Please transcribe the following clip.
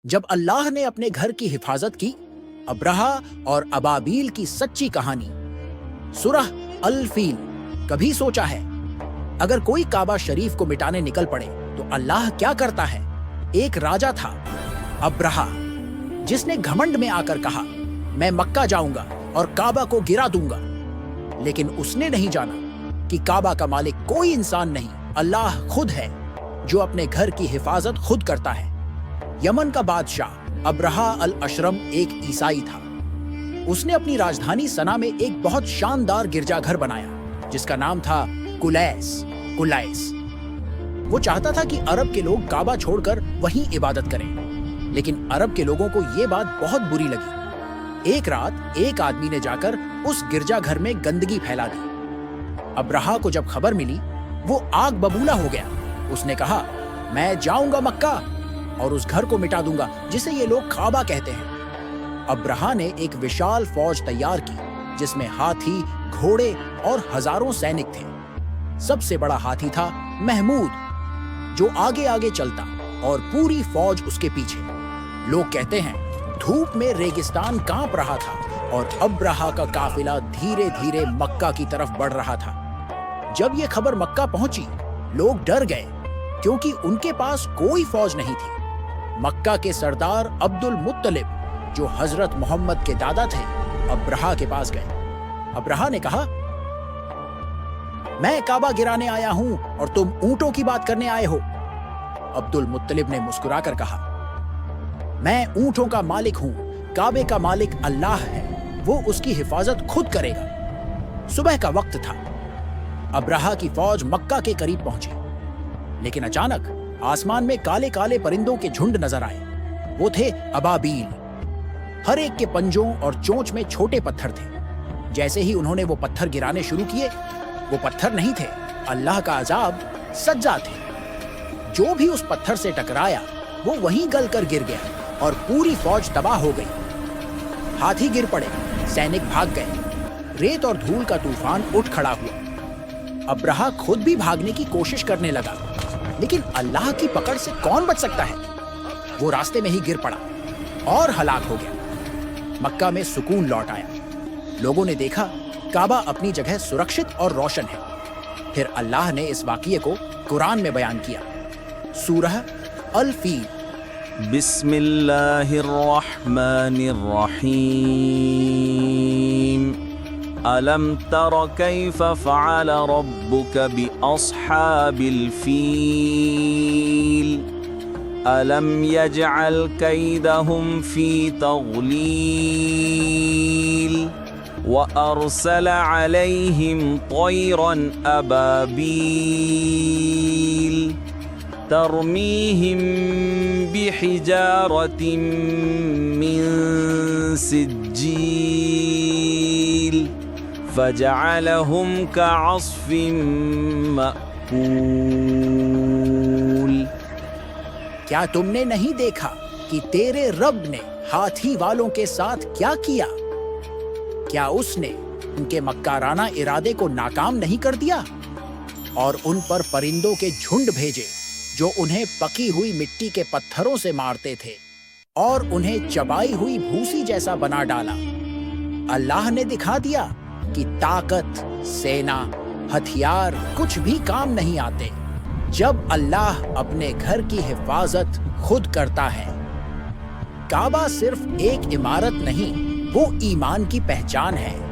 جب اللہ نے اپنے گھر کی حفاظت کی، ابرہا اور ابابیل کی سچی کہانی۔ سورہ الفیل۔ کبھی سوچا ہے اگر کوئی کعبہ شریف کو مٹانے نکل پڑے تو اللہ کیا کرتا ہے؟ ایک راجا تھا ابرہا، جس نے گھمنڈ میں آ کر کہا میں مکہ جاؤں گا اور کعبہ کو گرا دوں گا، لیکن اس نے نہیں جانا کہ کعبہ کا مالک کوئی انسان نہیں، اللہ خود ہے جو اپنے گھر کی حفاظت خود کرتا ہے۔ یمن کا بادشاہ ابرہا الاشرم ایک عیسائی تھا۔ اس نے اپنی راجدھانی سنا میں ایک بہت شاندار گرجا گھر بنایا جس کا نام تھا کلائس۔ وہ چاہتا تھا کہ عرب کے لوگ کعبہ چھوڑ کر وہیں عبادت کریں، لیکن عرب کے لوگوں کو یہ بات بہت بری لگی۔ ایک رات ایک آدمی نے جا کر اس گرجا گھر میں گندگی پھیلا دی۔ ابرہا کو جب خبر ملی وہ آگ ببولا ہو گیا۔ اس نے کہا میں جاؤں گا مکہ اور اس گھر کو مٹا دوں گا جسے یہ لوگ کعبہ کہتے ہیں۔ ابرہا نے ایک وشال فوج تیار کی جس میں ہاتھی، گھوڑے اور ہزاروں سینک تھے۔ سب سے بڑا ہاتھی تھا محمود، جو آگے آگے چلتا اور پوری فوج اس کے پیچھے۔ لوگ کہتے ہیں دھوپ میں ریگستان کانپ رہا تھا اور ابرہا کا قافلہ دھیرے دھیرے مکہ کی طرف بڑھ رہا تھا۔ جب یہ خبر مکہ پہنچی لوگ ڈر گئے کیونکہ ان کے پاس کوئی فوج نہیں تھی۔ مکہ کے سردار عبد المطلب جو حضرت محمد کے دادا تھے ابرہا کے پاس گئے۔ ابرہا نے کہا میں کعبہ گرانے آیا ہوں اور تم اونٹوں کی بات کرنے آئے ہو۔ عبد المطلب نے مسکرا کر کہا میں اونٹوں کا مالک ہوں، کعبے کا مالک اللہ ہے، وہ اس کی حفاظت خود کرے گا۔ صبح کا وقت تھا۔ ابرہا کی فوج مکہ کے قریب پہنچی، لیکن اچانک آسمان میں کالے کالے پرندوں کے جھنڈ نظر آئے۔ وہ تھے ابابیل۔ ہر ایک کے پنجوں اور چونچ میں چھوٹے پتھر تھے۔ جیسے ہی انہوں نے وہ پتھر گرانے شروع کیے، وہ پتھر نہیں تھے، اللہ کا عذاب سجا تھے۔ جو بھی اس پتھر سے ٹکرایا وہ وہیں گل کر گر گیا اور پوری فوج تباہ ہو گئی۔ ہاتھی گر پڑے، سینک بھاگ گئے، ریت اور دھول کا طوفان اٹھ کھڑا ہوا۔ ابرہا خود بھی بھاگنے کی کوشش کرنے لگا، لیکن اللہ کی پکڑ سے کون بچ سکتا ہے؟ وہ راستے میں ہی گر پڑا اور ہلاک ہو گیا۔ مکہ میں سکون لوٹ آیا۔ لوگوں نے دیکھا کعبہ اپنی جگہ سرکشت اور روشن ہے۔ پھر اللہ نے اس واقعے کو قرآن میں بیان کیا۔ سورہ الفیل۔ بسم اللہ الرحمن الرحیم۔ أَلَمْ تَرَ كَيْفَ فَعَلَ رَبُّكَ بِأَصْحَابِ الْفِيلِ أَلَمْ يَجْعَلْ كَيْدَهُمْ فِي تَضْلِيلٍ وَأَرْسَلَ عَلَيْهِمْ طَيْرًا أَبَابِيلَ تَرْمِيهِمْ بِحِجَارَةٍ مِّن سِجِّيلٍ فَجَعَلَهُمْ كَعَصْفٍ مَّأْكُولٍ۔ کیا تم نے نہیں دیکھا کہ تیرے رب نے ہاتھی والوں کے ساتھ کیا کیا؟ کیا اس نے ان کے مکارانہ ارادے کو ناکام نہیں کر دیا اور ان پر پرندوں کے جھنڈ بھیجے جو انہیں پکی ہوئی مٹی کے پتھروں سے مارتے تھے اور انہیں چبائی ہوئی بھوسی جیسا بنا ڈالا؟ اللہ نے دکھا دیا کہ طاقت، سینا، ہتھیار کچھ بھی کام نہیں آتے جب اللہ اپنے گھر کی حفاظت خود کرتا ہے۔ کعبہ صرف ایک عمارت نہیں، وہ ایمان کی پہچان ہے۔